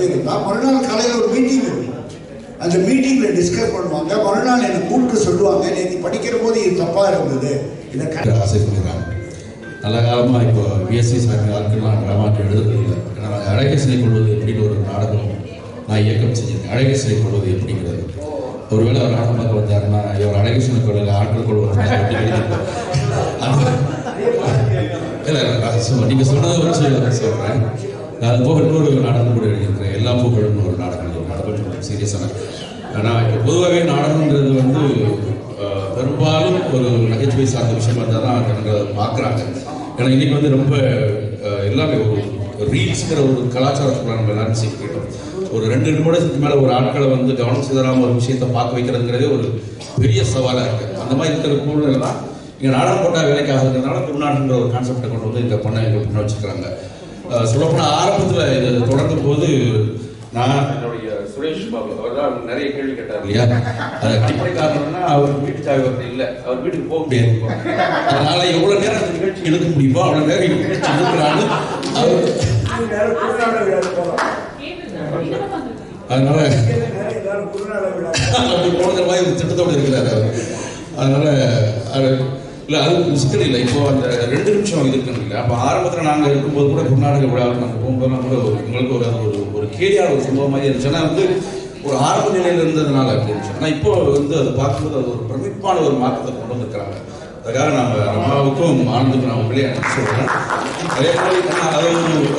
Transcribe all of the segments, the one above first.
இருந்தால் மறுநாள் காலையில் ஒரு மீட்டிங் இருக்கும். அந்த மீட்டிங்கில் டிஸ்கஸ் பண்ணுவாங்க. மறுநாள் என்னை கூப்பிட்டு சொல்லுவாங்க, நேற்று படிக்கிற போது இது தப்பாக இருந்தது, இதை ஆசை சொல்லிடுறாங்க. நல்ல காலமாக இப்போ பிஎஸ்சி சார்ந்த ஆட்கள்லாம் ட்ராமாக்கு எழுதுறது இல்லை. ஏன்னா நாங்கள் அழகை சிலை கொள்வது எப்படின்னு ஒரு நாடகம் நான் இயக்கம் செஞ்சிருக்கேன். அழகை சிலை கொள்வது எப்படிங்கிறது. ஒருவேளை அவர் நாடகம் பார்க்க வந்தாருன்னா இவர் அழகை சிலை கொள்வது ஆட்கள் கொள்வது இல்லை. நீங்கள் சொன்னதை வச்சு சொல்கிறேன். அது போக இன்னொரு நாடகம் கூட எழுதியிருக்கிறேன். எல்லா புகழும் ஒரு நாடகம் கொஞ்சம் சீரியஸான. ஆனால் இப்போ பொதுவாகவே நாடகங்கிறது வந்து பெரும்பாலும் ஒரு நகைச்சுவை சார்ந்த விஷயமா இருந்தால் தான் ஜனங்களை பார்க்குறாங்க. ஏன்னா இன்றைக்கி வந்து ரொம்ப எல்லாமே ஒரு ரீல்ஸுங்கிற ஒரு கலாச்சாரத்துக்குள்ள நம்ம எல்லாரும் சேர்க்கிட்டோம். ஒரு 2 நிமிடத்துக்கு மேலே ஒரு ஆட்களை வந்து கவனம் சிதறாமல் ஒரு விஷயத்தை பார்க்க வைக்கிறதுங்கிறதே ஒரு பெரிய சவாலாக இருக்குது. அந்த மாதிரி இருக்கிற சூழ்நிலை தான் இங்கே நாடகம் போட்டால் வேலைக்கு ஆகுறதுனால குருநாடுங்கிற ஒரு கான்செப்டை கொண்டு வந்து இந்த பொண்ணை எங்கள் பின்ன வச்சுக்கிறாங்க. சொல்லப்போனால் ஆரம்பத்தில் இது தொடங்கும் போது நான் என்னுடைய சுரேஷ் பாபு அவர் தான் நிறைய கேள்வி கேட்டார் இல்லையா. அது அடிப்படை காரணம்னா அவர் வீட்டு சாவி வரது இல்லை, அவர் வீட்டுக்கு போக முடியாது. அதனால எவ்வளோ நேரம் அந்த நிகழ்ச்சி எடுக்க முடியுமோ அவ்வளோ நேரம் நிகழ்ச்சி எடுக்கிறாரு. அதனால அப்படி போன மாதிரி ஒரு திட்டத்தோடு இருக்கிறாரு அவர். அதனால இல்லை அது சிக்கல் இல்லை. இப்போ அந்த 2 நிமிஷம் இருக்குன்னு இல்லை. அப்போ ஆரம்பத்தில் நாங்கள் இருக்கும்போது கூட கர்நாடக விழாவில் நாங்கள் போகும்போதெல்லாம் கூட எங்களுக்கு ஒரு கேடியான ஒரு சம்பவம் மாதிரி இருந்துச்சு. ஆனால் வந்து ஒரு ஆரம்ப நிலையில் இருந்ததுனால அப்படி இருந்துச்சு. ஆனால் இப்போ வந்து அதை பார்க்கும்போது அது ஒரு பிரமிப்பான ஒரு மாற்றத்தை கொண்டு வந்துருக்கிறாங்க. அதுக்காக நம்ம அம்மாவுக்கும் ஆனந்துக்கும் நான் வெளியே சொல்கிறேன். அதே மாதிரி அது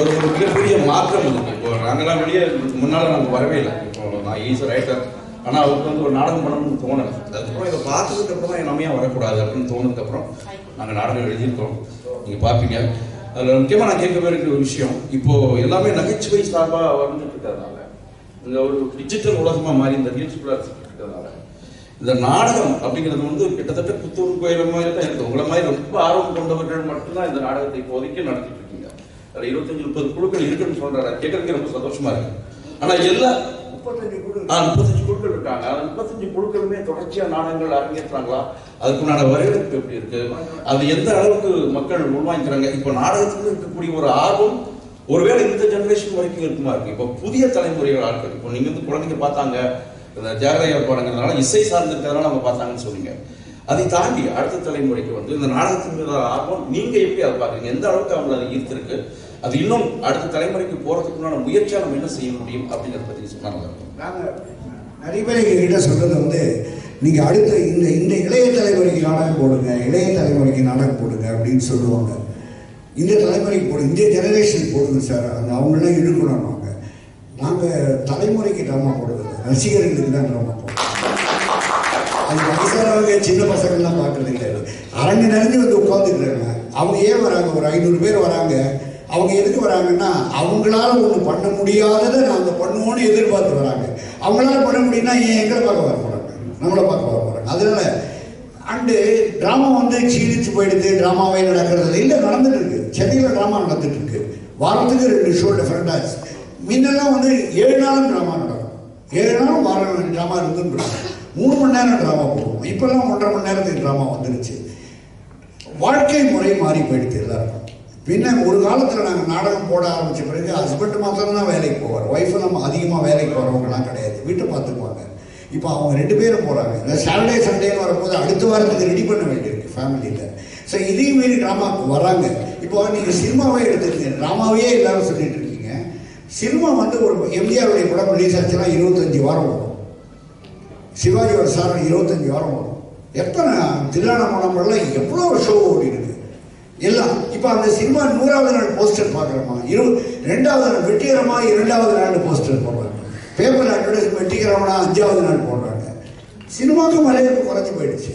ஒரு மிகப்பெரிய மாற்றம் இருக்குது. இப்போ நாங்கள்லாம் வெளியே முன்னால் நாங்கள் வரவே இல்லை. இப்போ நான் ஈஸி ரைட்டர், ஆனால் அவருக்கு வந்து ஒரு நாடகம் பண்ணணும்னு தோணலை. அதுக்கப்புறம் இதை பார்த்ததுக்கப்புறம் தான் நம்ம ஏன் வரக்கூடாது அப்படின்னு தோணுதுக்கப்புறம் நாங்கள் நாடகம் எழுதியிருக்கோம். நீங்கள் பார்ப்பீங்க. அதில் முக்கியமாக நான் கேட்க இருக்கிற ஒரு விஷயம், இப்போது எல்லாமே நகைச்சுவை சார்பாக வந்துட்டு இருக்கிறதுனால, இந்த ஒரு டிஜிட்டல் உலகமாக மாறி இந்த ரீல்ஸ்குள்ளே இருக்கிறதுனால இந்த நாடகம் அப்படிங்கிறது வந்து கிட்டத்தட்ட புத்தூர் கோயில் மாதிரி தான் இருக்குது. உங்களை மாதிரி ரொம்ப ஆர்வம் கொண்டவர்கள் மட்டும்தான் இந்த நாடகத்தை இப்போதைக்கு நடத்திட்டு இருக்கீங்க. அதில் 25-30 குழுக்கள் இருக்குன்னு சொல்கிறாரு. கேட்கறதுக்கு ரொம்ப சந்தோஷமாக இருக்குது. ஆனால் எல்லா 35 குழுக்கள் இருக்காங்க. அந்த 35 குழுக்களுமே தொடர்ச்சியாக நாடகங்கள் அரங்கேற்றாங்களா? அதுக்குண்டான வரவேற்பு எப்படி இருக்கு? அது எந்த அளவுக்கு மக்கள் உள்வாங்கிக்கிறாங்க? இப்போ நாடகத்துக்கு இருக்கக்கூடிய ஒரு ஆர்வம் ஒருவேளை இந்த ஜெனரேஷன் வரைக்கும் இருக்குமா இருக்கு. இப்போ புதிய தலைமுறைகள் ஆட்கள், இப்போ நீங்க வந்து குழந்தைங்க பார்த்தாங்க இந்த ஜாகரையா படங்கிறதுனால இசை சார்ந்திருக்கிறதுனால அவங்க பார்த்தாங்கன்னு சொல்லுங்க. அதை தாண்டி அடுத்த தலைமுறைக்கு வந்து இந்த நாடகத்தின் மீது ஆர்வம் நீங்க எப்படி அதை பார்க்குறீங்க? எந்த அளவுக்கு அவங்களை அதை ஈர்த்திருக்கு? அது இன்னும் அடுத்த தலைமுறைக்கு போறதுக்குண்டான முயற்சியாக நம்ம என்ன செய்ய முடியும் அப்படிங்கிறத பற்றி சொன்னாங்க. நாங்கள் நிறைய பேர் எங்ககிட்ட சொல்றது வந்து, நீங்கள் அடுத்த இந்த இளைய தலைமுறைக்கு நாடகம் போடுங்க, இளைய தலைமுறைக்கு நாடகம் போடுங்க அப்படின்னு சொல்லுவாங்க. இந்த தலைமுறைக்கு போடுங்க, இந்த ஜெனரேஷனுக்கு போடுங்க சார், அவங்களாம் இழுக்கணும். நாங்கள் தலைமுறைக்கு ட்ராமா போடுறது, ரசிகர்களுக்கு தான் ட்ராமா போடுறோம். அது வயசானவங்க சின்ன பசங்கள்லாம் பார்க்கறது கிடையாது. அரங்கு நிறைஞ்சு வந்து உட்காந்துக்கிறாங்க. அவங்க ஏன் வராங்க? ஒரு 500 பேர் வராங்க. அவங்க எதுக்கு வராங்கன்னா, அவங்களால ஒன்று பண்ண முடியாததை நாங்கள் பண்ணுவோன்னு எதிர்பார்த்து வராங்க. அவங்களால பண்ண முடியும்னா ஏன் எங்களை பார்க்க வர போகிறாங்க, நம்மளை பார்க்க வர போகிறாங்க. அதனால அண்டு ட்ராமா வந்து சீரிச்சு போயிடுது, ட்ராமாவே நடக்கிறது இல்லை, நடந்துட்டு இருக்கு. சென்னையில் ட்ராமா நடந்துட்டு இருக்கு. வாரத்துக்கு 2 ஷோ டிஃப்ரெண்டாக. முன்னெல்லாம் வந்து 7 நாளும் ட்ராமா நடக்கும். 7 நாளும் வாரம் ட்ராமா இருந்துன்னு 3 மணி நேரம் ட்ராமா போடுவோம். இப்போல்லாம் 1.5 மணி நேரத்துக்கு ட்ராமா வந்துருச்சு. வாழ்க்கை முறை மாறி போயிடுது எல்லாருக்கும். பின்ன ஒரு காலத்தில் நாங்கள் நாடகம் போட ஆரம்பித்த பிறகு ஹஸ்பண்ட் மாத்திரம்தான் வேலைக்கு போவார். ஒய்ஃபெல்லாம் அதிகமாக வேலைக்கு போகிறவங்கலாம் கிடையாது, வீட்டை பார்த்துக்குவாங்க. இப்போ அவங்க 2 பேரும் போகிறாங்க. இந்த சாட்டர்டே சண்டேன்னு வரும்போது அடுத்த வாரத்துக்கு ரெடி பண்ண வேண்டியிருக்கு ஃபேமிலியில். ஸோ இதையும் மீறி ட்ராமாவுக்கு வராங்க. இப்போ நீங்கள் சினிமாவே எடுத்துக்கீங்க, ட்ராமாவே எல்லாரும் சொல்லிட்டு இருக்கீங்க. சினிமா வந்து ஒரு எம்ஜிஆருடைய படம் ரிலீஸ் ஆச்சுன்னா 25 வாரம் வரும். சிவாஜியோட சார் 25 வாரம் வரும். எத்தனை தில்லான படம்லாம் எவ்வளோ ஷோ ஓடி இருக்கு எல்லாம். இப்போ அந்த சினிமா 100வது நாள் போஸ்டர் பார்க்குறோமா, 2வது நாள் வெற்றிகரமா 2வது நாள் போஸ்டர் போடுறாங்க. பேப்பர் அட்வர்டைஸ் வெற்றிகரமான 5வது நாள் போடுறாங்க. சினிமாவுக்கு மலையேற்பு குறைஞ்சி போயிடுச்சு.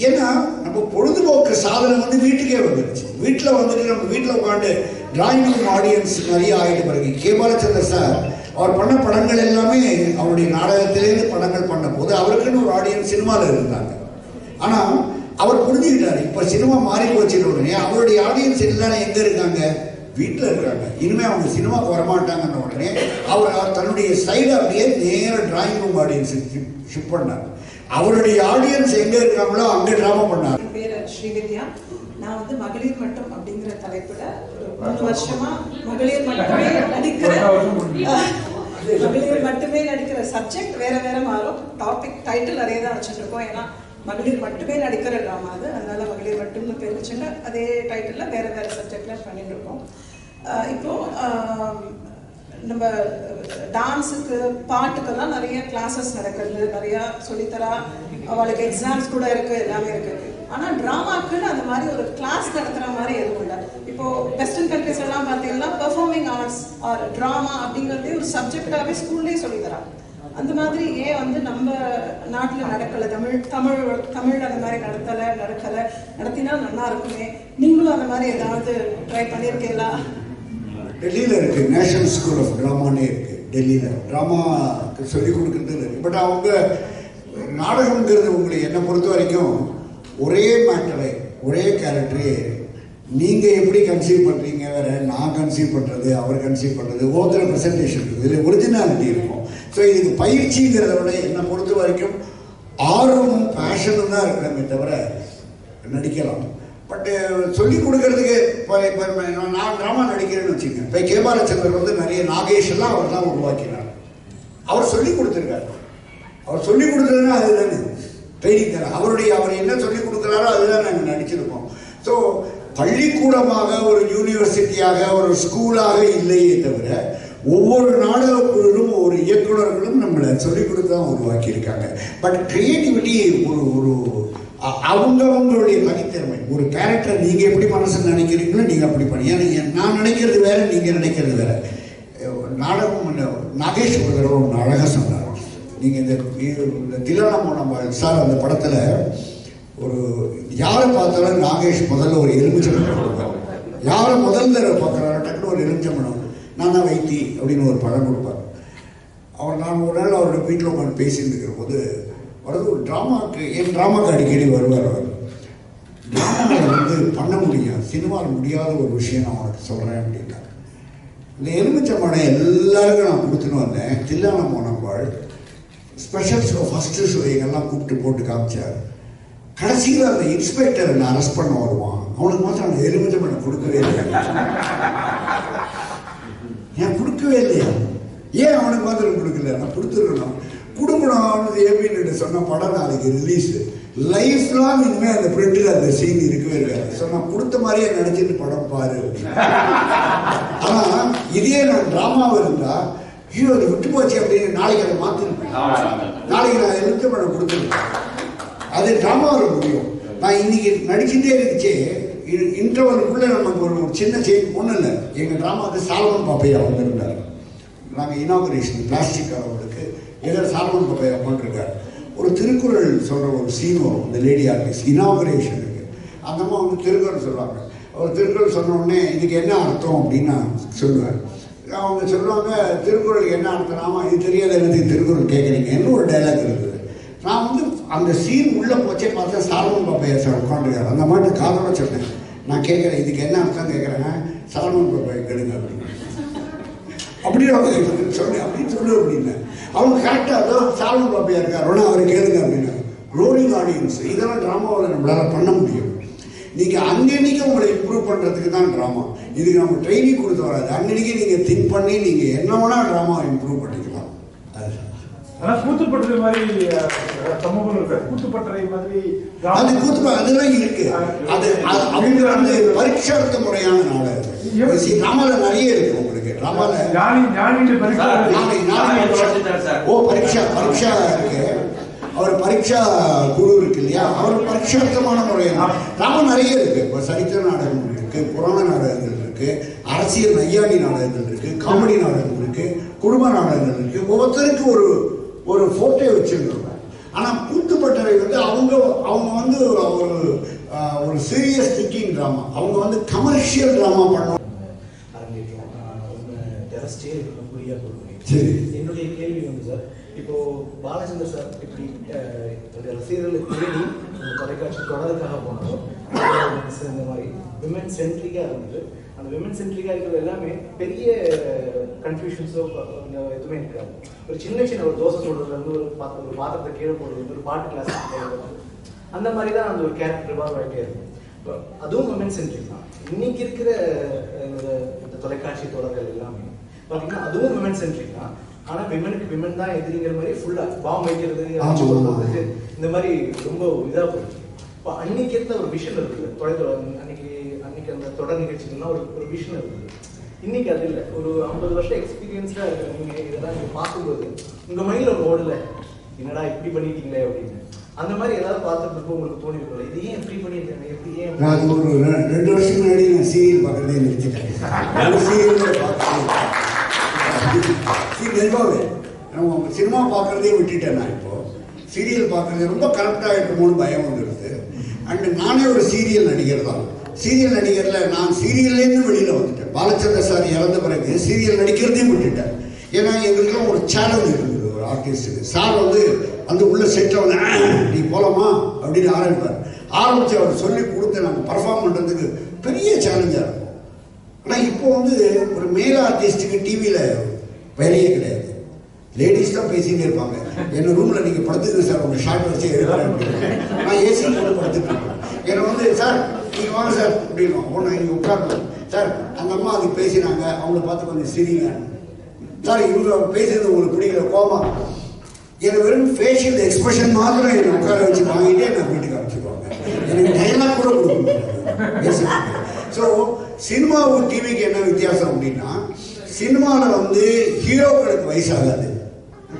ஏன்னா நம்ம பொழுதுபோக்கு சாதனை வந்து வீட்டுக்கே வந்துடுச்சு. வீட்டில் வந்துட்டு நம்ம வீட்டில் உட்காந்து டிராயிங் ரூம் ஆடியன்ஸ் நிறைய ஆகிட்டு பிறகு கே. பாலச்சந்தர் சார் அவர் பண்ண படங்கள் எல்லாமே அவருடைய நாடகத்திலேருந்து படங்கள் பண்ண போது அவருக்குன்னு ஒரு ஆடியன்ஸ் சினிமாவில் இருந்தாங்க. ஆனால் அவர் புரிஞ்சுக்கிட்டாரு, இப்போ சினிமா மாறி போச்சுன்னு உடனே அவருடைய ஆடியன்ஸ் எல்லாரும் எங்கே இருக்காங்க? வீட்டில் இருக்காங்க. இனிமேல் அவங்க சினிமாவுக்கு வரமாட்டாங்கன்னு உடனே அவர் தன்னுடைய சைடு அப்படியே நேராக டிராயிங் ரூம் ஆடியன்ஸுக்கு ஷிஃப்ட் பண்ணார். அவருடைய ஆடியன்ஸ் எங்கே இருக்காங்களோ அங்கே ட்ராமா பண்ணார். பேர் ஸ்ரீவித்யா. நான் வந்து மகளிர் மட்டும் அப்படிங்கிற தலைப்பில் ஒரு 3 வருஷமா மகளிர் மட்டுமே நடிக்கிற சப்ஜெக்ட் வேற வேற மாறும், டாபிக் டைட்டில் அதே தான் வச்சுட்டு இருக்கோம். ஏன்னா மகளிர் மட்டுமே நடிக்கிற ட்ராமா அது, அதனால மகளிர் மட்டும்னு பேர் வச்சுட்டு அதே டைட்டில் வேற வேற சப்ஜெக்ட்ல பண்ணிட்டு இருக்கோம். இப்போ நம்ம டான்ஸுக்கு பாட்டுக்கெல்லாம் நிறைய கிளாஸஸ் நடக்கிறது, நிறைய சொல்லித்தரா, அவளுக்கு எக்ஸாம்ஸ் கூட இருக்கு, எல்லாமே இருக்கு. ஆனால் ட்ராமாக்குன்னு அந்த மாதிரி ஒரு கிளாஸ் நடத்துகிற மாதிரி எதுவும் இல்லை. இப்போ வெஸ்டர்ன் கண்ட்ரிஸ் எல்லாம் பார்த்தீங்கன்னா பெர்ஃபார்மிங் ஆர்ட்ஸ் ஆர் ட்ராமா அப்படிங்கிறதே ஒரு சப்ஜெக்டாகவே ஸ்கூல்லேயே சொல்லித்தராங்க. அந்த மாதிரி ஏன் வந்து நம்ம நாட்டில் நடக்கலை? தமிழ் அந்த மாதிரி நடத்தினா நல்லா இருக்குமே. நீங்களும் அந்த மாதிரி ஏதாவது ட்ரை பண்ணியிருக்கீங்களா? டெல்லியில் இருக்குது நேஷனல் ஸ்கூல் ஆஃப் ட்ராமானே இருக்குது. டெல்லியில் ட்ராமா சொல்லிக் கொடுக்குறது இருக்குது. பட் அவங்க நாடகங்கிறது உங்களுக்கு என்னை பொறுத்த வரைக்கும் ஒரே மேட்டரை, ஒரே கேரக்டரே நீங்கள் எப்படி கன்சீவ் பண்ணுறீங்க வேறு, நான் கன்சீவ் பண்ணுறது, அவர் கன்சீவ் பண்ணுறது, ஒவ்வொருத்தர ப்ரெசன்டேஷன் இருக்குது, இதில் ஒரிஜினாலிட்டி இருக்கும். ஸோ இதுக்கு பயிற்சிங்கிறத விட என்னை பொறுத்த வரைக்கும் ஆர்வமும் பேஷனும் தான் இருக்கணுமே தவிர நடிக்கலாம். பட்டு சொல்லிக் கொடுக்கறதுக்கு இப்போ நான் ட்ராமா நடிக்கிறேன்னு வச்சுக்கேன். இப்போ கேபாலச்சந்தர் வந்து நிறைய நாகேஷ் எல்லாம் அவர் தான் உருவாக்கினார். அவர் சொல்லிக் கொடுத்துருக்காரு. அவர் சொல்லிக் கொடுத்ததுன்னா அதுதானே ட்ரைனிங் தர. அவர் என்ன சொல்லிக் கொடுக்குறாரோ அதுதான் நாங்கள் நடிச்சிருக்கோம். ஸோ பள்ளிக்கூடமாக ஒரு யூனிவர்சிட்டியாக ஒரு ஸ்கூலாக இல்லையே தவிர ஒவ்வொரு நாடக குழுவும் ஒரு இயக்குநர்களும் நம்மளை சொல்லிக் கொடுத்து தான் உருவாக்கியிருக்காங்க. பட் கிரியேட்டிவிட்டி ஒரு அவங்களுடைய தனித்திறமை. ஒரு கேரக்டர் நீங்கள் எப்படி மனசில் நினைக்கிறீங்களோ நீங்கள் அப்படி பண்ணி, ஏன்னா நான் நினைக்கிறது வேற, நீங்கள் நினைக்கிறது வேற. நாடகம் நாகேஷ் ஒரு தடவை ஒன்று அழகாக சொன்னார். நீங்கள் இந்த தில்லானா மோனம்பாள் சார் அந்த படத்தில் ஒரு யாரை பார்த்தாலும் நாகேஷ் முதல்ல ஒரு எலுமிச்சம்பழம் கொடுப்பார். யாரை முதல் தடவை பார்க்குறாரு டக்குனு ஒரு எலுமிச்சம்பழம், நான் தான் வைத்தி அப்படின்னு ஒரு பழம் கொடுப்பார். நான் ஒரு நாள் அவரோட வீட்டில் உட்காந்து பேசிட்டு இருக்கிற போது வரது ஒரு ட்ராமாவுக்கு, என் ட்ராமாவுக்கு அடிக்கடி வருவார். அவர் ட்ராமாவில் வந்து பண்ண முடியும், சினிமாவில் முடியாத ஒரு விஷயம் நான் உனக்கு சொல்கிறேன் அப்படின்னா, இந்த எலுமிச்சம்பழம் எல்லாருக்கும் நான் கொடுத்துன்னு வந்தேன். தில்லானா மோனம்பாள் ஸ்பெஷல் ஷோ ஃபஸ்ட்டு ஷோ எங்கெல்லாம் கூப்பிட்டு போட்டு காமிச்சார். கடைசியில் அந்த இன்ஸ்பெக்டர் என்னை அரெஸ்ட் பண்ண வருவான், அவனுக்கு மாத்திரம் அந்த எலுமிச்சம்பழம் கொடுக்கவே இல்லை. ஏன் கொடுக்கவே இல்லையா? ஏன் அவனுக்கு மாத்திரம் கொடுக்கல? நான் கொடுத்துருக்கணும், கொடுக்கணும். ஏபின்னு சொன்ன படம் நாளைக்கு ரிலீஸ், லைஃப் லாங் இனிமேல் அந்த பிரிண்டில் அந்த சீன் இருக்கவே இருக்காது. ஸோ நான் கொடுத்த மாதிரியே நினச்சிட்டு படம் பாரு. ஆனால் இதே நான் ட்ராமாவில் இருந்தால் ஐயோ அது விட்டு போச்சு அப்படின்னு நாளைக்கு அதை மாற்றிருப்பேன். நாளைக்கு நான் எழுத்து படம் கொடுத்துருப்பேன். அது ட்ராமாவில் முடியும். நான் இன்னைக்கு நடிச்சுட்டே இருந்துச்சு. இன்டர்வலுக்குள்ளே நமக்கு ஒரு சின்ன செய்தி ஒன்றும் இல்லை. எங்கள் ட்ராமாவுக்கு சாலமன் பாப்பையா வந்திருந்தார். நாங்கள் இனாகுரேஷன் பிளாஸ்டிக் அவர்களுக்கு ஏதோ சாலமன் பாப்பையா பண்ணிருக்காரு. ஒரு திருக்குறள் சொல்கிற ஒரு சீன் வரும். இந்த லேடி ஆர்டிஸ்ட் இனாகுரேஷனுக்கு அந்த அம்மா வந்து திருக்குறள் சொல்லுவாங்க. அவர் திருக்குறள் சொன்ன உடனே இதுக்கு என்ன அர்த்தம் அப்படின்னு நான் சொல்லுவேன். அவங்க சொல்லுவாங்க திருக்குறளுக்கு என்ன அர்த்தம்னா, இது தெரியாத எனக்கு திருக்குறள் கேட்குறீங்கன்னு ஒரு டைலாக் இருக்குது. நான் வந்து அந்த சீன் உள்ளே போச்சே பார்த்தா சாலமன் பாப்பையா சார் உட்காந்துருக்காரு. அந்த மாதிரி காதோட சொன்னேன். நான் கேட்குறேன் இதுக்கு என்ன அர்த்தம் கேட்குறேன், சாலமன் பாப்பையா கெடுங்க அப்படின்னு அப்படின்னு அவங்க சொன்னேன். அப்படின்னு சொல்லு அப்படின்னு அவங்க கரெக்டாக அதான் சாலமன் பாப்பையா இருக்காரோன்னா அவரை கேளுங்க அப்படின்னு. ரோலிங் ஆடியன்ஸ் இதெல்லாம் ட்ராமாவில் நம்மளால் பண்ண முடியும். நீங்கள் அன்னன்னைக்கு உங்களை இம்ப்ரூவ் பண்ணுறதுக்கு தான் ட்ராமா. இதுக்கு நம்ம ட்ரைனிங் கொடுத்து வராது. அன்னன்னைக்கு நீங்கள் திங்க் பண்ணி நீங்கள் என்ன வேணால் ட்ராமா இம்ப்ரூவ் பண்ணிக்கலாம். ஆனால் கூத்துப்பட்டறை மாதிரி சமூகம் இருக்கு. கூத்துப்பட்டறை மாதிரி அது அதெல்லாம் இருக்கு. அது அவங்க வந்து பரீட்சார்த்த முறையான நாடகம் ட்ராமாவில் நிறைய இருக்கு. உங்களுக்கு ட்ராமாவில் பரீட்சா இருக்கு. அவர் பரீட்சா குழு இருக்கு இல்லையா, அவர் பரீட்சார்த்தமான முறையான ட்ராமா நிறைய இருக்கு. இப்போ சரித்திர நாடகங்கள் இருக்கு, புராண நாடகங்கள் இருக்கு, அரசியல் நையாண்டி நாடகங்கள் இருக்கு, காமெடி நாடகங்கள் இருக்கு, குடும்ப நாடகங்கள் இருக்கு. ஒவ்வொருத்தருக்கு ஒரு ஃபோட்டோ வச்சுருக்கோம். ஆனால் கூத்துப்பட்டறை வந்து அவங்க வந்து ஒரு சீரியஸ் திங்கிங் ட்ராமா. அவங்க வந்து கமர்ஷியல் ட்ராமா பண்ணுவாங்க. சரி, என்னுடைய கேள்வி வந்து சார், இப்போ பாலச்சந்தர் சார் இப்படி ரசிகர்களை தேடி தொலைக்காட்சி தொடருக்காக போனோம். இந்த மாதிரி விமன் சென்ட்ரிக்காக இருந்தது. அந்த விமன் சென்ட்ரிக்காக இருக்கிறது எல்லாமே பெரிய கன்ஃபியூஷன்ஸோ எதுவுமே இருக்காது. ஒரு சின்ன ஒரு தோசை சுடுறதுலேருந்து ஒரு பாத்திரத்தை கீழே போடுறது, ஒரு பாட்டு கிளாஸ் அந்த மாதிரி தான் அந்த ஒரு கேரக்டர் ரிவால்வ் ஆகிட்டே இருக்கும். இப்போ அதுவும் விமன் சென்ட்ரிக் தான். இன்னைக்கு இருக்கிற இந்த தொலைக்காட்சி தொடர்கள் எல்லாமே பார்த்தீங்கன்னா அதுவும் விமன் சென்ட்ரிக் தான். ஆனால் விமன் தான் எதிரிங்கிற மாதிரி ஃபுல்லாக பாம்பு வைக்கிறது, இந்த மாதிரி ரொம்ப இதாக போயிடுச்சு. இப்போ அன்னைக்கு இருந்த ஒரு விஷன் இருக்குது அன்னைக்கு அந்த தொடர் நிகழ்ச்சிகள்லாம் ஒரு விஷன் இருக்குது. இன்னைக்கு அது இல்லை. ஒரு 50 வருஷம் எக்ஸ்பீரியன்ஸாக இருக்கிற நீங்கள் இதெல்லாம் நீங்கள் பார்க்கும்போது உங்கள் மைண்டில் ஒரு ஓடலை, என்னடா இப்படி பண்ணிட்டீங்களே அப்படின்னு. அந்த மாதிரி ஏதாவது பார்த்துட்டு உங்களுக்கு தோணி இருக்கல, இது ஏன் இப்படி பண்ணியிருக்காங்க, எப்படி ஏன்? நான் ஒரு 2 வருஷத்துக்கு முன்னாடி நான் சீரியல் பார்க்குறதே நிறுத்திட்டேன். சீரியல் சினிமா பார்க்குறதே விட்டுட்டேன். நான் இப்போ சீரியல் பார்க்குறது ரொம்ப கரெக்டாக இருக்குமோன்னு பயம் வந்துடுது. அண்ட் நானே ஒரு சீரியல் நடிகர் தான். சீரியல் நடிகரில் நான் சீரியல்லேருந்து வெளியில் வந்துட்டேன். பாலச்சந்திர சார் இறந்த பிறகு சீரியல் நடிக்கிறதையும் விட்டுட்டேன். ஏன்னா எங்களுக்குலாம் ஒரு சேலஞ்ச் இருக்குது ஒரு ஆர்டிஸ்ட்டுக்கு. சார் வந்து உள்ள செட்டில் வந்து நீ போகலாமா அப்படின்னு ஆரம்பித்து அவர் சொல்லி கொடுத்து நாங்கள் பர்ஃபார்ம் பண்ணுறதுக்கு பெரிய சேலஞ்சாக இருக்கும். ஆனால் இப்போ வந்து ஒரு மேல் ஆர்டிஸ்ட்டுக்கு டிவியில் வேலையே கிடையாது. லேடிஸ் தான் பேசிகிட்டே இருப்பாங்க. என்ன ரூமில் நீங்கள் படுத்துக்கு சார் உங்கள் ஷார்ட் வச்சு எடுக்கிறேன். நான் ஏசி போட்டு படுத்துட்டு இருக்கேன். என்னை வந்து சார் நீங்கள் வாங்க சார் அப்படின்னு ஒன்று இங்கே உட்காரணும் சார். அந்த அம்மா அது பேசினாங்க, அவங்கள பார்த்து கொஞ்சம் சிரிங்க சார். இவங்க பேசுறது உங்களுக்கு பிடிக்கல, கோபம். என்னை வெறும் ஃபேஷியல் எக்ஸ்பிரஷன் மாத்திரம் என்னை உட்கார வச்சு வாங்கிட்டே நான் வீட்டுக்கு அனுப்பிச்சுக்குவாங்க. எனக்கு டைலாக் கூட கொடுக்க. ஸோ சினிமாவும் டிவிக்கு என்ன வித்தியாசம் அப்படின்னா, சினிமாவில் வந்து ஹீரோக்களுக்கு வயசாகாது,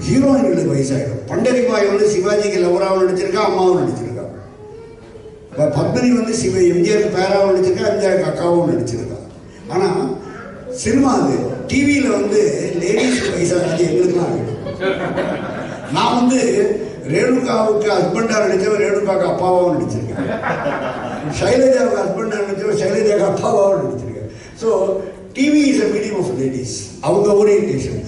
ஹீரோயின்களுக்கு வயசாகிடும். பண்டரிபாய் வந்து சிவாஜிக்கு லவராகவும் நடிச்சிருக்கா, அம்மாவும் நடிச்சிருக்கா. இப்போ பத்மினி வந்து எம்ஜிஆருக்கு பேராகவும் நடிச்சிருக்கா, எம்ஜிஆருக்கு அக்காவும் நடிச்சிருக்கா. ஆனால் சினிமா அது டிவியில் வந்து லேடிஸ்க்கு வயசாகாது, எங்களுக்குலாம் ஆகிடும். நான் வந்து ரேணுகாவுக்கு ஹஸ்பண்டாக நடித்தவன் ரேணுகாவுக்கு அப்பாவாகவும் நடிச்சிருக்கேன். சைலஜாவுக்கு ஹஸ்பண்டாக நடித்தவன் சைலஜாவுக்கு அப்பாவாகவும் நடிச்சிருக்கேன். So TV is a medium of ladies. அவங்க ஓரியன்டேஷன்,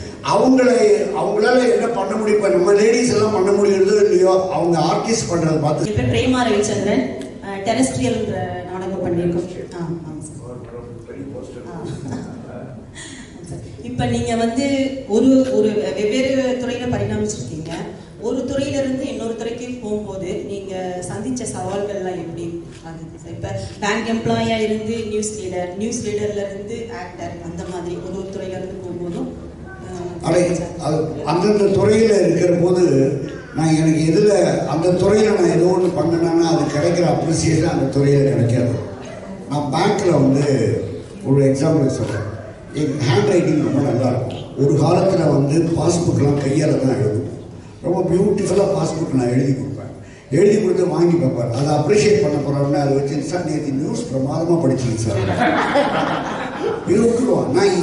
அவங்களால என்ன பண்ண முடியும். இப்போ நம்ம லேடிஸ் எல்லாம் பண்ண முடியுறதோ இல்லையோ, அவங்க ஆர்டிஸ்ட் பண்ணுறதை பார்த்து. இப்போ பிரேமா ரவிச்சந்திரன் டெரஸ்ட்ரியல் நாடகம் பண்ணியிருக்கோம். இப்போ நீங்கள் வந்து ஒரு வெவ்வேறு துறையில் பரிணாமிச்சிருக்கீங்க. ஒரு துறையிலிருந்து இன்னொரு துறைக்கு போகும்போது நீங்கள் சந்தித்த சவால்கள்லாம் எப்படி ஆகுது? இப்போ பேங்க் எம்ப்ளாயாக இருந்து நியூஸ் லீடர்லேருந்து ஆக்டர், அந்த மாதிரி ஒரு துறையிலேருந்து போகும்போதும் அந்தந்த துறையில் இருக்கிற போது நான் எனக்கு எதில் அந்த துறையில் நான் ஏதோ ஒன்று பண்ணேன்னா அது கிடைக்கிற அப்ரிசியேஷன் அந்த துறையில் கிடைக்காது. நான் பேங்க்கில் வந்து ஒரு எக்ஸாம்பிள் சொல்கிறேன். என் ஹேண்ட் ரைட்டிங் ரொம்ப நல்லாயிருக்கும். ஒரு காலத்தில் வந்து பாஸ்புக்கெலாம் கையால் தான் எழுதும். ரொம்ப பியூட்டிஃபுல்லாக பாஸ்புக் நான் எழுதி கொடுப்பேன். எழுதி கொடுத்து வாங்கி பார்ப்பார். அதை அப்ரிஷியேட் பண்ண போகிறோம்னா அதை வச்சு சார் நேற்று நியூஸ் பிரமாதமாக படிச்சிங்க சார் இது விட்டுருவான். நான்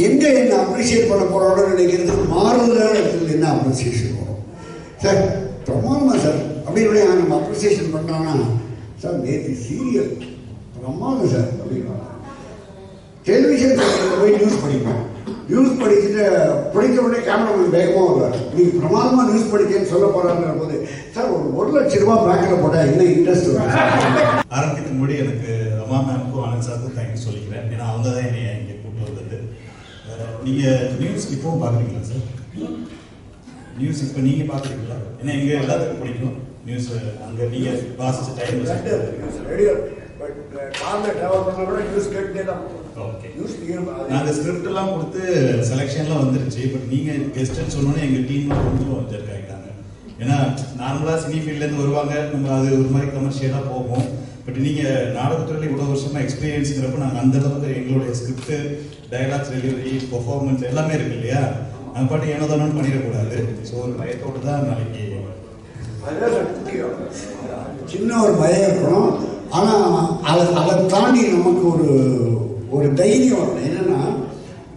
எங்கே என்ன அப்ரிஷியேட் பண்ண போகிறோன்னு நினைக்கிறதுக்கு மாறுதலான இடத்துல என்ன அப்ரிசியேஷன் வரும். சார் பிரமாதமாக சார் அப்படின்னு நம்ம அப்ரிசியேஷன் பண்ணுறாங்கன்னா, சார் நேற்று சீரியல் பிரமாதம் சார் அப்படின்னா. டெலிவிஷன் போய் நியூஸ் படிப்பேன். நியூஸ் படித்த உடனே கேமராமேன் வேகமாக வருவார். நீங்கள் பிரமாதமாக நியூஸ் படிக்கன்னு சொல்ல போகிறாங்கிற போது, சார் ஒரு 1,00,000 ரூபா பேங்கில் போட்டால் என்ன இன்ட்ரெஸ்ட் வரும். ஆரம்பிக்க முன்னாடி எனக்கு ரமா மேமுக்கும் ஆனந்த் சாருக்கும் தேங்க்யூ சொல்லிக்கிறேன். ஏன்னா அவங்க தான் என்னை இங்கே கூப்பிட்டு வந்தது. நீங்கள் நியூஸ் இப்போவும் பார்க்குறீங்களா சார்? நியூஸ் இப்போ நீங்கள் பார்க்குறீங்களா? ஏன்னா எங்கள் எல்லாத்துக்கும் பிடிக்கும் நியூஸ். அங்கே நீங்கள் வாசிச்ச டைம் ரேடியோ பட் காரில் ட்ராவல் பண்ணால் கூட நியூஸ் கேட்டுட்டே தான். ஓகே, நாங்கள் ஸ்கிரிப்ட் எல்லாம் கொடுத்து செலெக்ஷன்லாம் வந்துருச்சு. பட் நீங்கள் கெஸ்ட்னு சொன்னோன்னே எங்கள் டீம் கொஞ்சம் ஜெர்க் ஆகிட்டாங்க. ஏன்னா நார்மலாக சினி ஃபீல்ட்லேருந்து வருவாங்க, நம்ம அது ஒரு மாதிரி கமர்ஷியலாக போகும். பட் நீங்கள் நாடகத்துறையில் இவ்வளோ வருஷமாக எக்ஸ்பீரியன்ஸுங்கிறப்ப நாங்கள் அந்த அளவுக்கு எங்களுடைய ஸ்கிரிப்ட், டயலாக்ஸ் டெலிவரி, பெர்ஃபார்மன்ஸ் எல்லாமே இருக்கு இல்லையா? நாங்கள் பாட்டு ஏனோ தானோன்னு பண்ணிடக்கூடாது. ஸோ ஒரு பயத்தோடு தான் நாளைக்கு சின்ன ஒரு பயம் இருக்கணும். ஆனால் அதை தாண்டி நமக்கு ஒரு தைரியம் வரணும். என்னென்னா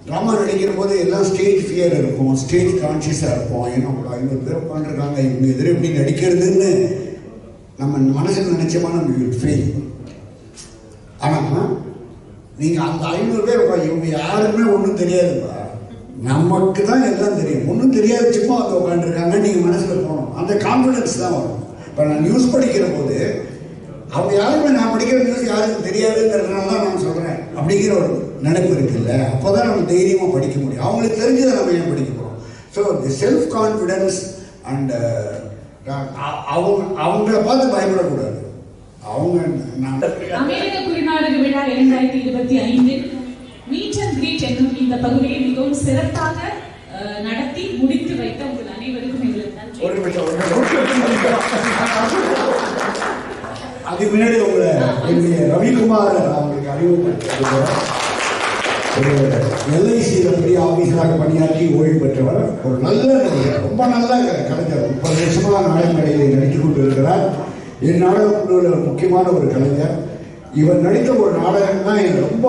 ட்ராமா நடிக்கிற போது எல்லாம் ஸ்டேஜ் ஃபியர் இருக்கும், ஸ்டேஜ் கான்ஷியஸாக இருப்போம். ஏன்னா ஒரு 500 பேர் உட்காந்துருக்காங்க, இவங்க எதிர எப்படி நடிக்கிறதுன்னு நம்ம மனசில் நினைச்சோமா நம்ம ஃபீல். ஆனால் நீங்கள் அந்த 500 பேர் இவங்க யாருமே ஒன்றும் தெரியாதுப்பா, நமக்கு தான் எல்லாம் தெரியும், ஒன்றும் தெரியாது, சும்மா வந்து உட்காந்துருக்காங்க, நீங்கள் மனசில் போகணும். அந்த கான்ஃபிடென்ஸ் தான் வரும். இப்போ நான் நியூஸ் படிக்கிற போது அவங்க யாருமே நான் படிக்கிற நியூஸ் யாருக்கும் தெரியாதுங்கிறதுனால தான் நான் சொல்கிறேன் அப்படிங்கிற ஒரு நினைப்பு இருக்குல்ல. அப்போ தான் நம்ம தைரியமாக படிக்க முடியும். அவங்களுக்கு தெரிஞ்சதை நம்ம ஏன் படிக்க போகிறோம். So the self confidence and அவங்கள பார்த்து பயப்படக்கூடாது. அவங்க நான் அமெரிக்க குறுநாடக விழா 2025 மீட் அண்ட் கிரீட் என்னும் இந்த பகுதியை மிகவும் சிறப்பாக நடத்தி முடித்து வைத்த உங்கள் அனைவருக்கும் எங்களுக்கு நன்றி. ஒரு நிமிஷம். அதுக்கு முன்னாடி உங்களை என்னுடைய ரவிக்குமார் அவங்களுக்கு அறிமுகப்படுத்த ஒரு எல்ஐசியில் பெரிய ஆஃபீஸராக பணியாற்றி ஓய்வு பெற்றவர், ஒரு நல்ல நடிகர், ரொம்ப நல்ல கலைஞர். 30 வருஷமாக நாடக மேடையில் நடித்துக் கொண்டு இருக்கிறார். என் நாடக குழுவில் ஒரு முக்கியமான ஒரு கலைஞர். இவர் நடித்த ஒரு நாடகம் தான் எனக்கு ரொம்ப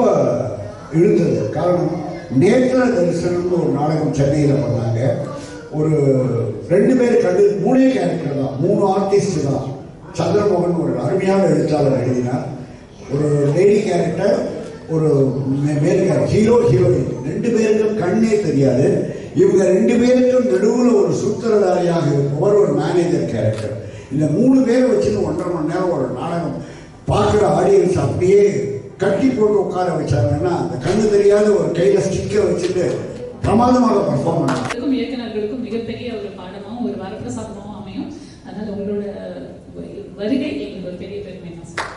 இழுத்தது. காரணம், நேத்திர தரிசனம்னு ஒரு நாடகம் சென்னையில் பண்ணாங்க. ஒரு 2 பேர் 3 கேரக்டர் தான், 3 ஆர்டிஸ்ட் தான். சந்திரமோகன் ஒரு அருமையான எழுத்தாளர் எழுதினார். ஒரு லேடி கேரக்டர், ஒரு மேல் கேரக்டர், ஹீரோ ஹீரோயின் 2 பேருக்கும் கண்ணே தெரியாது. இவங்க 2 பேருக்கும் நடுவில் ஒரு சூத்திரதாரியாக இருப்பவர் ஒரு மேனேஜர் கேரக்டர். இந்த 3 பேரை வச்சுன்னு 1.5 மணி நேரம் ஒரு நாடகம் பார்க்குற ஆடியன்ஸ் அப்படியே கட்டி போட்டு உட்கார வச்சாங்கன்னா, அந்த கண்ணு தெரியாத ஒரு கையில் ஸ்டிக்கர் வச்சுட்டு பிரமாதமாக பர்ஃபார்ம் பண்ணாங்க. இயக்குநர்களுக்கும் மிகப்பெரிய ஒரு பாடமாகவும் ஒரு வரப்பிரசாதமாகவும் அமையும். அதனால் உங்களோட வருகை எங்களுக்கு ஒரு பெரிய பெருமை தான்.